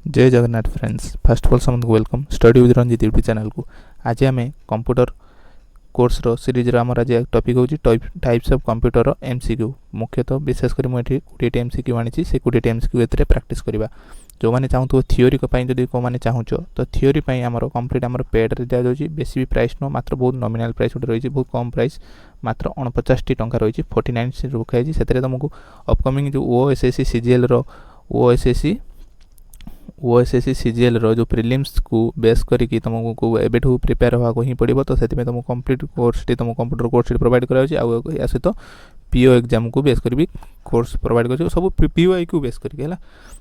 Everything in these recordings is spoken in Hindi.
जय Jagannath friends, first of all समझ welcome study with Ranjit YouTube channel को। आज आम कंप्यूटर कोर्स रो सीरीज आम आज टॉपिक होची टाइप्स ऑफ कंप्यूटर एमसीक्यू। मुख्यतः विशेषकर मुझे 20 एमसीक्यू आनी से 20 एमसीक्यू ए प्रैक्टिस करवा। जो मैंने चाहूँ थियोरी जब कौन चाहूच तो थियोरी आमर कंप्लीट आम पेड दिया जाऊँगी। बेसी भी प्राइस नुह, मात्र बहुत नॉमिनल प्राइस गोटे रही, बहुत कम प्राइस, मात्र 49 टंका रही। 49 रखाई से तुमको अपकमिंग जो ओएसएससी सीजीएल रो ओएसएससी सीजीएल रो जो प्रिलिम्स को बेस करके तुमको एबेठू प्रिपेयर होगा ही पड़ो। तो से तुमको कंप्लीट कोर्स तुम कंप्यूटर कोर्स प्रोवाइड कराया सहित पीओ एग्जाम को बेस कर भी कोर्स प्रोवाइड कर सब पीओआई को बेस करके है।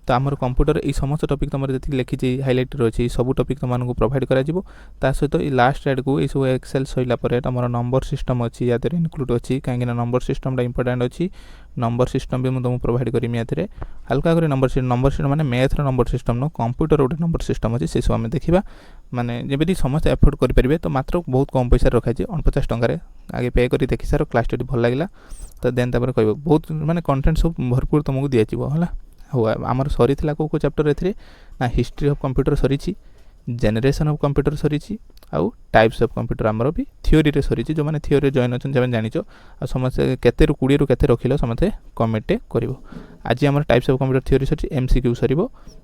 तो आमर कंप्यूटर ये समस्त टॉपिक तुम जी लिखी हाइलाइट रही सब टॉपिक तुमको प्रोवाइड करा सहित लास्ट एड को सब एक्सेल सैला तुम नंबर सिस्टम अच्छी या इनक्लूड अच्छी कहीं नंबर सिस्टम इंपोर्टेंट अच्छी। नंबर सिस्टम भी तुमको प्रोवाइड करी या हल्का कर नंबर सिस्टम माने मैथ्र नंबर सिस्टम न कंप्यूटर गोटे नंबर सिस्टम अच्छी से सब आम देखा। माने जब समस्त एफोर्ड करेंगे तो मात्र बहुत कम पैसा रखाई 49 टंकार आगे पे कर देखी सार क्लास टी भल लगे तो देन तापर कह बहुत माने कंटेंट सब भरपूर तुमको दिज्व है। हो आमर सरी कौ चैप्टर ए ना हिस्ट्री ऑफ कंप्यूटर सरी, जेनरेशन ऑफ कंप्यूटर सरी, आउ टाइप्स ऑफ कंप्यूटर आमर भी थियोरी रे सरी। जो मैंने थियोरी जॉइन अच्छा जान समस्ते केते 20 रु केते रखिल समस्ते कमेंट कर। आज आम टाइप्स ऑफ कंप्यूटर थियोरी सरी, एमसीक्यू सर,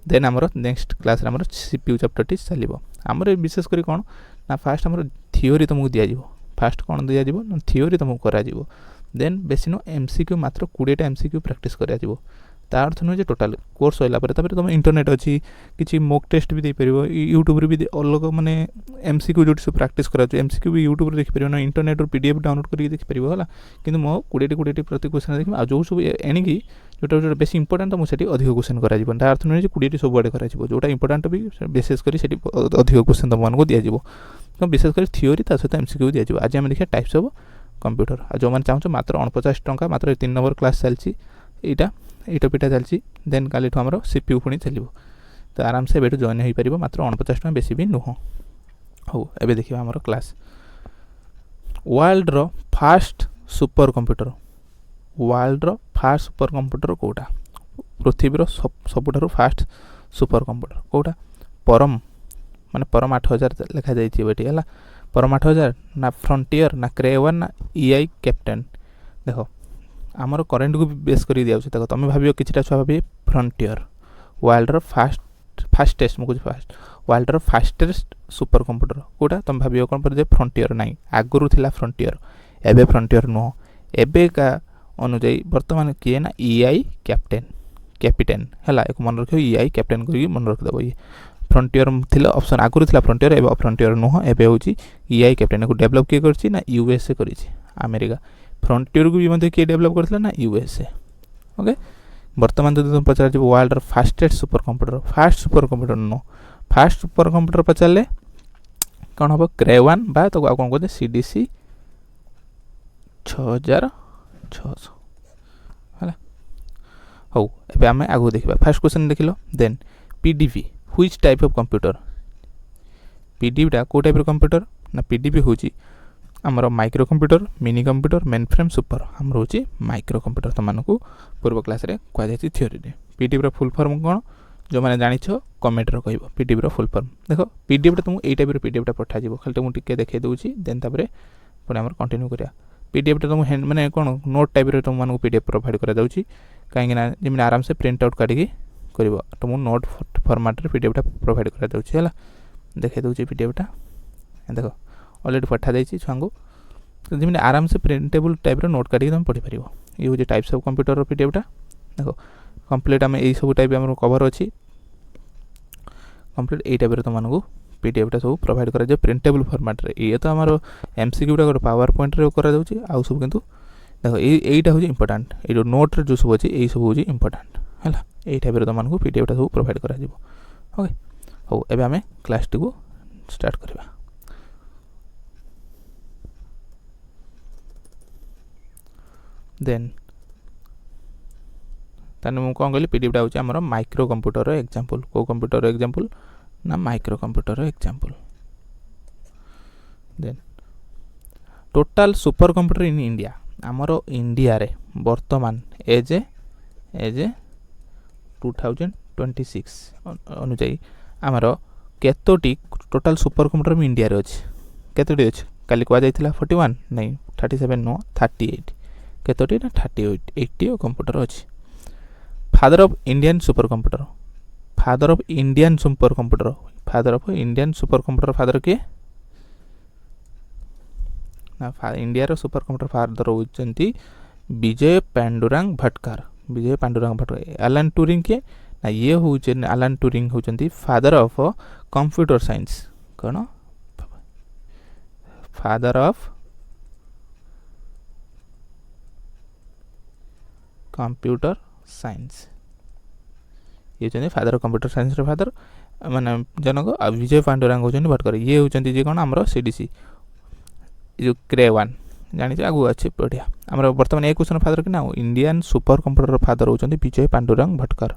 देन आमर नेक्स्ट क्लास आमर सीपीयू चैप्टर टी चलो। आमर विशेष कर कौन ना फास्ट आमर थियोरी तुमको दिज्व। फास्ट कौन दिज्व ना थियोरी तुमको करा देन बेसी नो एमसीक्यू मात्र 20 एमसीक्यू प्रैक्टिस करा। तार अर्थ नुहे टोटाल कोर्स होगा तुम इंटरनेट अच्छी किसी मॉक टेस्ट भी देपर यूट्यूब भी अलग माने एमसीक्यू जो सब प्रैक्टिस करा एमसीक्यू भी यूट्यूब देखिपर ना इंटरनेट पीडीएफ डाउनलोड करके देखिपर है कि मो 20 प्रति क्वेश्चन देखिए आज जो सब एणिकी जोटा जो बेस इंपोर्टेंट तो मुझे अधिक क्वेश्चन कर तार अर्थ नुहे 20 सब आड़े कर जोटा इंपोर्टेंट भी विशेष कर अधिक क्वेश्चन तुमको दिज्व। तो विशेषकर थियोरी ता सहित एमसीक्यू दिज्व। आज आम देखिए टाइप्स ऑफ कंप्यूटर। आज जो मैंने चाहूँ मात्र 49 टंका, मात्र 3 नंबर क्लास चलती ये टॉपिकटा चलती। देन काली आमर सीपीयू पुणी चलो तो आराम से एबेठू जॉइन हो पार मात्र 49 टका, बेसी भी नुह। हो एबे देखिए आमर क्लास वर्ल्ड रो फास्ट सुपर कंप्यूटर। वर्ल्ड रो फास्ट सुपर कंप्यूटर कोटा, पृथ्वी सबुठारु फास्ट सुपर कंप्यूटर कोटा। परम माने परम 8000 लिखा जाइए है। परम 8000 ना फ्रंटियर ना क्रेवन ना ईआई कैप्टेन। देखो आमर करेन्ट को बेस कर दिया देख तुम भाव कि छुआ भाव फ्रंटियर वर्ल्ड फास्टेस्ट मुझे fast world fastest super computer कोटा तुम भाव कौन पर फ्रंटियर ना आगुरी थी फ्रंटियर एबे फ्रंटियर नुह। एबे का अनुजाई बर्तमान किए ना ईआई कैप्टेन है एक मन रख ईआई कैप्टेन कर मन रखिदेव। ये फ्रंटियर थिला ऑप्शन आगुरी थी फ्रंटियर एबे फ्रंटियर नुह एबे होची ईआई कैप्टेन को डेवलप किए करछि ना यूएसए करिछि अमेरिका। फ्रंटियर को भी मतलब किए डेवलप करथिला ना यूएसए। ओके वर्तमान जो तुम पचार world fastest super computer no fast super computer पचारे कौन हम क्रेवान बा तो कौन कहते सीडीसी 6600 है। हो एबे आमे आगु देखिबा। फर्स्ट क्वेश्चन देख लो। Then PDB which type of computer. PDB टा को टाइप कंप्यूटर ना पीडीबी होची आमर micro computer, mini computer, mainframe super आमर हो माइक्रो कंप्यूटर। तुमको पूर्व क्लास रे कह थियोरी रे। पीडीबी फुल फॉर्म कौन जो मैंने जानिछ कमेंट रो कह पीडीबी फुल फॉर्म। देख पीडीएफ तुमको यही टाइप पीडीएफ पठाजी खाली मुझे टिके देखे दूसरी देन तापर पुणी आम कंटिन्यू करा। पीडीएफ तुम हैंड माने कौन नोट टाइप तुमको पीडीएफ प्रोवाइड करा कहीं जमी आराम से प्रिंट आउट काढ़ी कर तुमको नोट फॉर्मेट पीडीएफ प्रोवाइड करा देखे दूसरी पीडीएफ देख अलरेडी पठा जाइए छुआ को तो जमी आराम से प्रिंटेबल टाइप नोट काढ़ी तुम पढ़ी पार। ये हूँ टाइप्स ऑफ कंप्यूटर पीडीएफ देख कंप्लीट आम यही सब टाइप आम कवर अच्छी कंप्लीट यही टाइप तुमको पीडीएफ सब प्रोवाइड करा प्रिंटेबल फॉर्मेट रे। ये तो आम एमसीक्यू गोटे पावर पॉइंट रे करा आउ सब किंतु देखो यहीटा हूँ इंपोर्टेंट ये नोट जो सब अच्छे यही सब हूँ इंपोर्टेंट है। यही टाइप तुमको पीडीएफ सब प्रोवाइड करा। ओके हो एबे आम क्लास टी को स्टार्ट करवा। देन ताने मु कौन कहली पीडीएफ हूँ आमर माइक्रो कंप्यूटर एग्जांपल। को कंप्यूटर एग्जांपल ना micro computer example. Then total super computer in India आमर इंडिया रे वर्तमान एज 2020 26 ଅନୁଯାୟୀ ଆମର କେତୋଟି ଟୋଟାଲ ସୁपर କମ୍ପ୍ୟୁଟର ଇଣ୍ଡିଆରେ ଅଛି କେତୋଟି ଅଛି କାଲି କୁହାଯାଇଥିଲା 41 ନାଇଁ 37 ନୁହଁ 38 କେତୋଟି ନା 38 କମ୍ପ୍ୟୁଟର ଅଛି father of Indian super computer father of Indian super computer father किए ना इंडिया रो सुपर कंप्यूटर फादर होचंती विजय पांडुरंग भटकर एलन ट्यूरिंग किए ना ये होचे एलन ट्यूरिंग होचंती फादर ऑफ कंप्यूटर साइंस कौन फादर ऑफ कंप्यूटर साइंस ये होचंती फादर ऑफ कंप्यूटर साइंस रो फादर माने जनक विजय पांडुरंग होचंती भटकर ये होचंती जे कोन हमरो सीडीसी जो क्रेवान जानि आगु अच्छे बढ़िया हमरो वर्तमान ए क्वेश्चन फादर कि ना इंडियन सुपर कंप्यूटर फादर होचंती Vijay Pandurang Bhatkar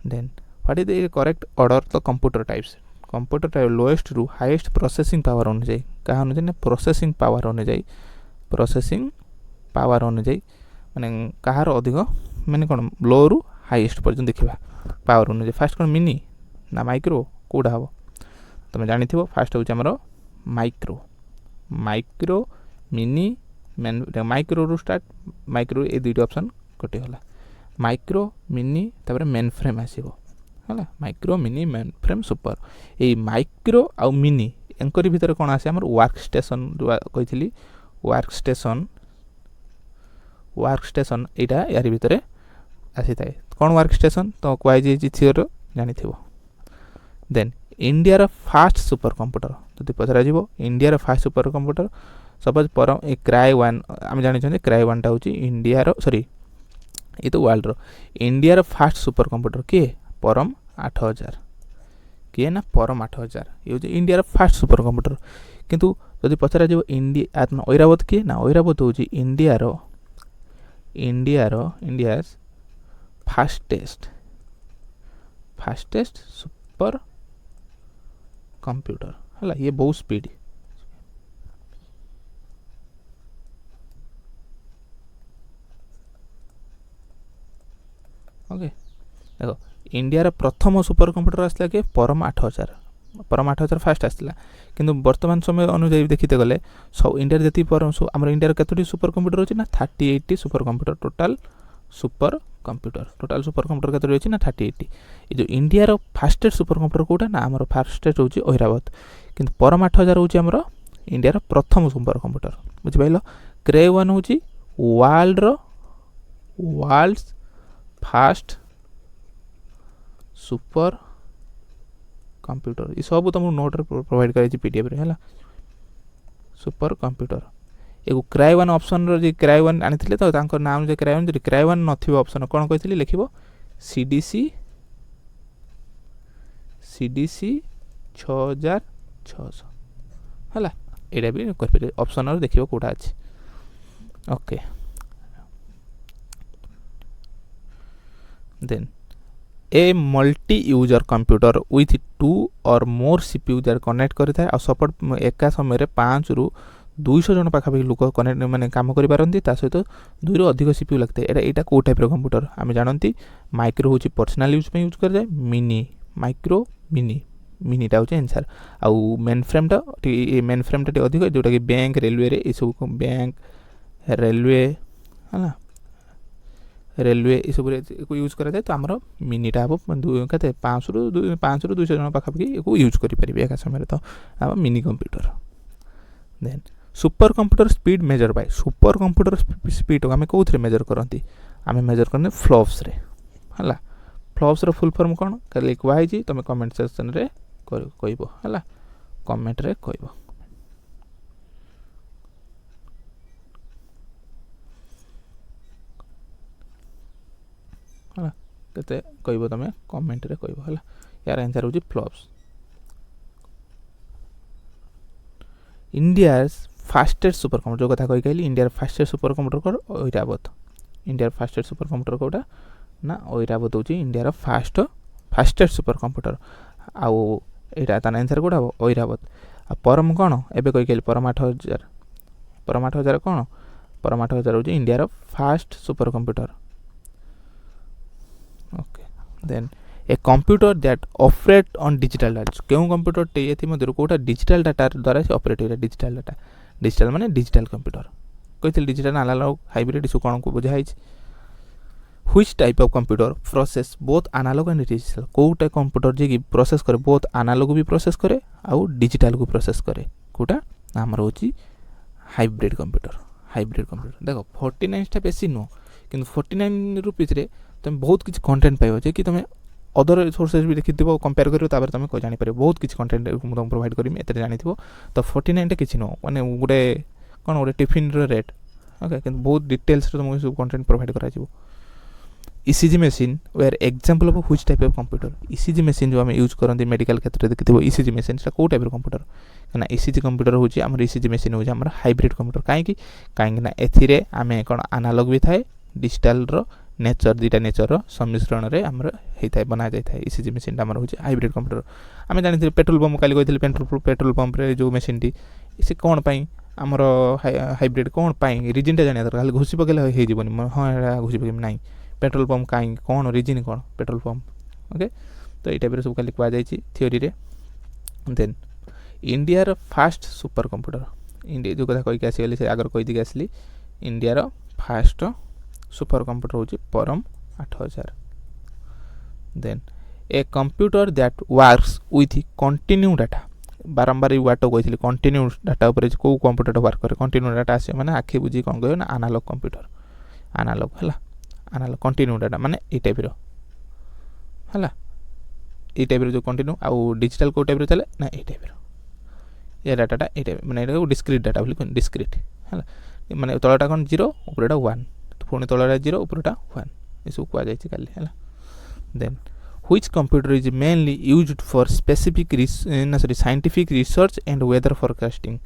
then what is the correct order the computer types lowest रु हाईएस्ट प्रोसेसिंग पावर अनुଯାୟୀ कहा अनुଯାୟୀ प्रोसेसिंग पावर अनुଯାୟୀ माने कहार अधिक माने कोन लो रु हाईएस्ट पर्यंत देखिबा पावर अनुଯାୟୀ फास्ट कोन मिनी ना माइक्रो कोडा हबो तमे जानि थिबो फास्ट होछ हमरो माइक्रो मिनी माइक्रो रु स्टार्ट माइक्रो ए दुईटा ऑप्शन कटि होला माइक्रो मिनी तापर मेन फ्रेम आसीबो हला micro mini mainframe super ए माइक्रो आ मिनी एंकरी भीतर कोन आसे हमर वर्क स्टेशन कहितली वर्क स्टेशन एटा यारी भीतर आसी थाए कोन वर्क स्टेशन तो क्वाइ जे थियोर जानि थिबो देन इंडिया रो फास्ट सुपर कंप्यूटर जदि पचरा जीवो इंडिया रो फास्ट सुपर कंप्यूटर सपोज परम ए क्राई 1 हम जानि छन क्राई 1 टा होची इंडिया रो सॉरी ये तो वर्ल्ड रो इंडिया रो फास्ट सुपर कंप्यूटर के परम 8000 के ना परम 8000 ये होची इंडिया रो फास्ट सुपर कंप्यूटर किंतु जदि पचरा जीवो इंडिया ऐरावत के ना ऐरावत होची इंडिया फास्टेस्ट सुपर कंप्यूटर हला ये बहुत स्पीड ओके देखो इंडिया रा प्रथम सुपर कंप्यूटर आसला के परम 8000 फास्ट आसला किंतु वर्तमान समय अनुसार देखिते गले सब इंडिया जति परम हमर इंडिया केतोटी सुपर कंप्यूटर होची ना 38 super computer total super computer केतोटी होची ना 38 ए जो इंडिया रो फास्टेस्ट सुपर कंप्यूटर कोटा ना हमर फास्टेस्ट होची ऐरावत किंतु परम 8000 होची हमर इंडिया रो प्रथम सुपर कंप्यूटर बुझि पाइलो क्रे 1 होची वर्ल्ड्स फास्ट सुपर कंप्यूटर ये सब तुम नोट रे प्रोवाइड करे पीडीएफ रे हला सुपर कंप्यूटर एगो क्राई 1 ऑप्शन रो जे क्राई 1 आनिथिले तो तांको नाम जे क्राई 1 जे क्राई 1 नथिबो ऑप्शन कोन कहितली लिखिबो सीडीसी 6600 हला एडा भी कर पे ऑप्शन रो देखिबो कोडा अछि okay then a multi user computer with 2 और मोर सीपीयू दैट कनेक्ट करता है और सपोर्ट एका समय रे 5 रु 200 जन पाखा लोक कनेक्ट माने काम करि पारंती ता सहित 2 रु अधिक सीपीयू लगते एटा को टाइप रो कंप्यूटर आमे जानंती माइक्रो होची पर्सनल यूज पे यूज कर जाय माइक्रो मिनी टा होची आंसर आ मेन फ्रेम टा अधिक जोटा कि बैंक रेलवे रे ई सब बैंक रेलवे हला रेलवे ये सब को यूज करा जाए तो आमर मिनीटा हम कते 500 रु 200 जन पाखापाखि को यूज करें एक समय तो आम mini computer then super computer speed measure by super computer speed आम कौन मेजर करती आम मेजर करने फ्लॉप्स रे हला फ्लॉप्स रो फुल फॉर्म कौन कल कहुई तुम कमेंट सेक्शन रे कहब हला कमेंट रे कहब हला केते कहब तुम कमेंट रे कहब हला यार आंसर होची FLOPS India fastest super computer जो कथा कही कहली इंडिया फास्टेस्ट सुपर कंप्यूटर को Airavat India fastest super computer कोटा ना ऐरावत होची इंडिया फास्टेस्ट सुपर कंप्यूटर आउ एटा ता आंसर कोटा ऐरावत आ परम कोन एबे कही कहली परम 8000 कोन परम 8000 होची India fast super computer okay then a computer that operate on digital data क्यों कंप्यूटर टे एथि मध्यरु कोटा डिजिटल डाटा द्वारा से ऑपरेट होइला डिजिटल डाटा डिजिटल माने डिजिटल कंप्यूटर कहिथिल डिजिटल एनालॉग हाइब्रिड इसु कोन को बुझाइ which type of computer process both analogue and digital कोटा कंप्यूटर जे की प्रोसेस करे बोथ एनालॉग भी प्रोसेस करे आउ डिजिटल को प्रोसेस करे कोटा हमर होची हाइब्रिड कंप्यूटर देखो 49 टा बेसी नो किंतु 49 रुपीस रे तुम बहुत किछ कंटेंट पाइबो जे कि तुम अदर सोर्सेस भी देखिथिबो कंपेयर करियो तापर तुम को जानि पारे बहुत किछ कंटेंट तुम प्रोवाइड करिम एते जानिथिबो तो 49 टा किछ नो माने गुडे कोन गुडे टिफिन रो रेट ओके किंतु बहुत डिटेल्स रो तुम सब कंटेंट प्रोवाइड करा जिवो ECG machine were example of which type of computer ECG machine जो हम यूज करन मेडिकल क्षेत्र रे देखिथिबो ECG machine सा को टाइप रो कंप्यूटर ना ECG कंप्यूटर होची हमर ECG machine होची हमर हाइब्रिड कंप्यूटर काहे ना एथिरे आमे कोन एनालॉग भी थाए डिजिटल रो नेचर दीटा नेचर रो सम्मिश्रण रे हमर हेथाय बना जाय थाए ECG machine हमर होची हाइब्रिड कंप्यूटर आमे जानिथिबे पेट्रोल पंप काली कहिथिले पेट्रोल पंप रे जो मशीन टी से कोन पई हमर हाइब्रिड कोन पई रीजन टा जानिया खाली घुसी पकेले हे जीवनी हां एटा घुसी पकेम नाही पेट्रोल पंप कहीं कौन रीजन कौन पेट्रोल पंप ओके तो ये टाइप सब खाली कह जाए थियोरी रे देन इंडिया रो फास्ट सुपर कंप्यूटर इंडिया जो कथा कही आसी से आगर कही दी आसली इंडिया रो फास्ट सुपर कंप्यूटर होची Param 8000 then a computer that works with continue data बारंबार ये वाट कही कंटिन्यू डाटा ऊपर को कंप्यूटर वर्क करे कंटिन्यू डाटा आसे माने आखि बुझी कौन कह ना एनालॉग कंप्यूटर एनालॉग हला एनालॉग कंटिन्यू डाटा माने ए टाइप रो हला ए टाइप रो जो कंटिन्यू आ डिजिटल को टाइप रो चले ना ए टाइप रो ये डाटाटा ए टाइप माने एटा डिस्क्रीट डाटा बोली कोन डिस्क्रीट हला माने तळटा कोन 0 ऊपरटा 1 तो पुणी तळटा 0 ऊपरटा 1 इसु को आ जाय छी काली हला then which computer is mainly used for specific scientific research and weather forecasting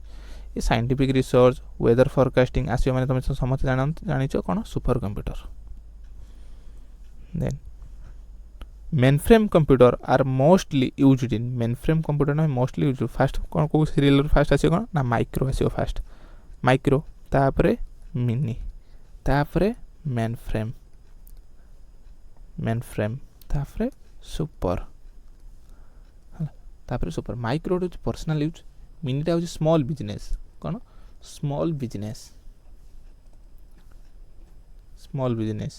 ये साइंटिफिक रिसर्च वेदर फोरकास्टिंग आसियो माने तुम समस्त जानिछो कोन super computer then mainframe computer are mostly used in mainframe computer ना mostly used first कौन को serial first आसे कौन ना micro आसे first micro तापरे mini तापरे mainframe तापरे super तापरे super micro रो personal use mini टा हो small business कौन small business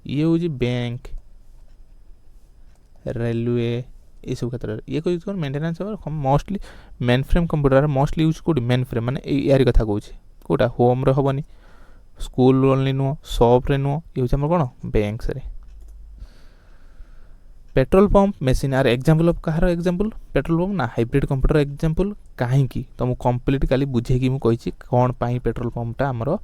ये होजी बैंक रेलवे ये सब क्षेत्र ये कोई कोन मेंटेनेंस और mostly mainframe computer mostly use कोड मेन फ्रेम माने यारी कथा कहूची कोटा होम रे हबनी स्कूल ओनली नो शॉप रे नो ये होची हमर कोन बैंक्स रे petrol pump machine are example of कहार एग्जांपल पेट्रोल पंप ना हाइब्रिड कंप्यूटर एग्जांपल काहे की तुम कंप्लीट काली बुझे की मु कहिची कोन पाई पेट्रोल पंप टा हमर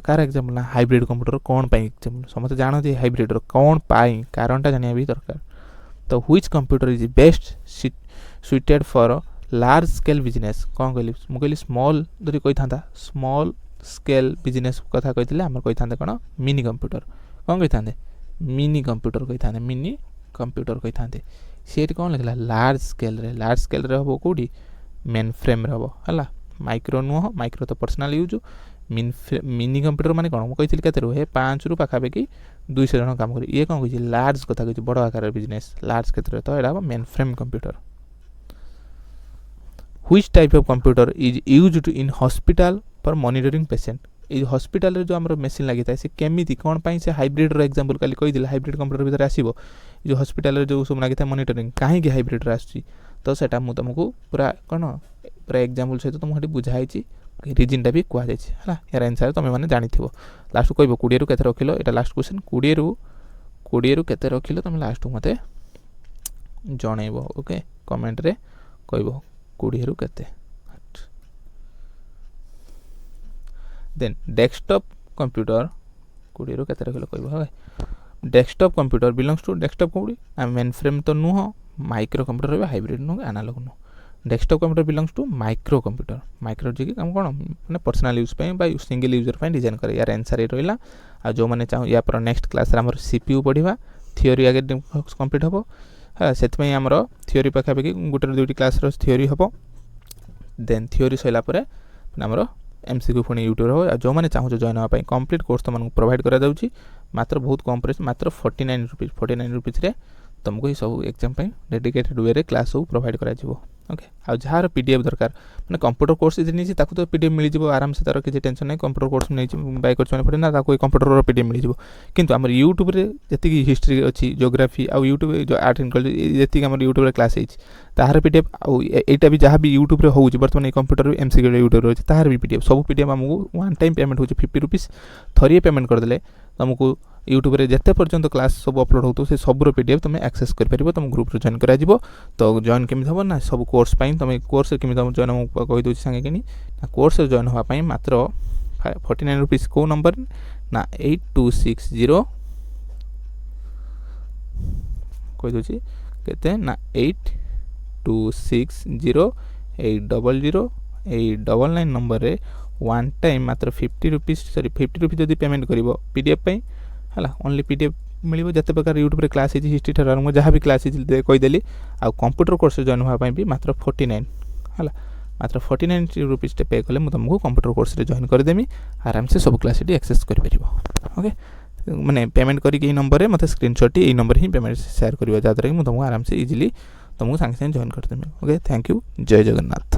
कार एग्जांपल ना हाइब्रिड कंप्यूटर कोन पाई एग्जांपल समझ जानते हाइब्रिड कोन पाई कारण टा जानिया भी दरकार तो which computer is best suited for large scale business कोन कहली मु कहली स्मॉल जदी कहि थांता स्मॉल स्केल बिजनेस कथा कहितले हमर कहि थांते कोन मिनी कंप्यूटर कोन कहि थांते मिनी कंप्यूटर कहि थांते मिनी कंप्यूटर कहि थांते सेट कोन लगला लार्ज स्केल रे हो कोडी मेन फ्रेम रे हो हला माइक्रो नो माइक्रो तो पर्सनल यूज मिनी कंप्यूटर माने कोन कहि केते रहे 5 रु पाखा बेकी 200 जन काम करी ये कोन कहि लार्ज कथा कहि बड़ आकार बिजनेस लार्ज क्षेत्र तो एडा main frame computer which type of computer is used in hospital for monitoring patient A hospital रे जो हमर मशीन लागि था से केमिति कोन पई से हाइब्रिड रो एग्जांपल काली कहि दिला हाइब्रिड कंप्यूटर भीतर आसीबो जो हॉस्पिटल रे जो सब लागि था मॉनिटरिंग काहे की हाइब्रिड रे आसी तो सेटा मु तुमको पूरा कोन पूरा एग्जांपल से तो तुम हटी बुझाई छी रीजन टा भी कह जाय छी हला यार आंसर तुम माने जानि थिबो लास्ट कहबो 20 रु केते रखिलो एटा लास्ट क्वेश्चन 20 रु केते रखिलो तुम लास्ट मते जणैबो ओके कमेंट रे कहबो 20 रु केते देन डेस्कटॉप कंप्यूटर 20 रु केते रखिलो कहबो okay desktop computer belongs to desktop कोडी मेन फ्रेम तो नुह माइक्रो कंप्यूटर रे हाइब्रिड नु एनालॉग नु desktop computer belongs to micro computer micro जे कि काम कोन माने पर्सनल यूज पे बाय सिंगल यूजर पे डिजाइन करे यार आंसर ए रहिला आ जो माने चाहो या पर नेक्स्ट क्लास रे हमर सीपीयू पढिबा थ्योरी आगे कंप्लीट हबो हा सेत में हमर थ्योरी पखा पे गुटे दुटी क्लास रो थ्योरी हबो देन थ्योरी सइला परे हमर एमसीक्यू फुनी यूट्यूब रो जो माने चाहो जॉइन होबा पे कंप्लीट कोर्स तो मन प्रोवाइड करा जाउची मात्र बहुत कम प्राइस मात्र 49 रुपीज 49 रुपीज तुमको ये सब एग्जाम डेडिकेटेड वे रे क्लास सब प्रोवाइड करा जिवो ओके आ जार पीडीएफ दरकार माने कंप्यूटर कोर्स जे नहीं ताकू तो पीडीएफ मिल जिवो आराम से तार किसी टेंशन नहीं कंप्यूटर कोर्स नहीं बाय कर पड़े ना ताकू कंप्यूटर रो पीडीएफ मिल जिवो किंतु हमर यूट्यूब रे जति हिस्ट्री अछि ज्योग्राफी आ यूट्यूब जो आर्ट एंड कल्चर जति हमर यूट्यूब रे क्लास अछि ताहार पीडीएफ आ एटा भी जहां भी यूट्यूब रे होउछि वर्तमान ए कंप्यूटर एमसीक्यू यूट्यूब रे ताहार भी पीडीएफ सब पीडीएफ हमको वन टाइम पेमेंट होछि 50 रुपीस थरिए पेमेंट कर देले तुमको यूट्यूब रे जते पर्यंत क्लास सब अपलोड होतो से सब रो पीडीएफ तुम एक्सेस कर परिबो तुम ग्रुप रे जॉइन करा जिवो तो जॉइन केमि हबो ना सब कोर्स पई तुम कोर्स केमि तुम जॉइन हम कहि दोछि संगे केनी ना कोर्स रे जॉइन होवा पई मात्र 49 रुपीस को नंबर ना 8260 कहि दोछि केते ना 8260800899 नंबर रे वन टाइम मात्र 50 रुपीस सॉरी 50 रुपीस जदी पेमेंट करिवो पीडीएफ पई हला ओनली पीडीएफ मिलिबो जते प्रकार यूट्यूब रे क्लास है हिस्ट्री ठर आरंभ जहाँ भी क्लास है कहि देली आ कंप्यूटर कोर्स जॉइन होवा पई भी मात्र 49 हला मात्र 49 रुपीस पे कले मु तुमको कंप्यूटर कोर्स रे जॉइन कर देमी आराम से सब क्लास एक्सेस कर परिबो ओके माने पेमेंट करी के नंबर रे मते स्क्रीनशॉट ए नंबर ही पेमेंट शेयर करियो जादर कि मु तुमको आराम से इजीली तुमको संगे संगे जॉइन कर देमी ओके थैंक यू जय जगन्नाथ।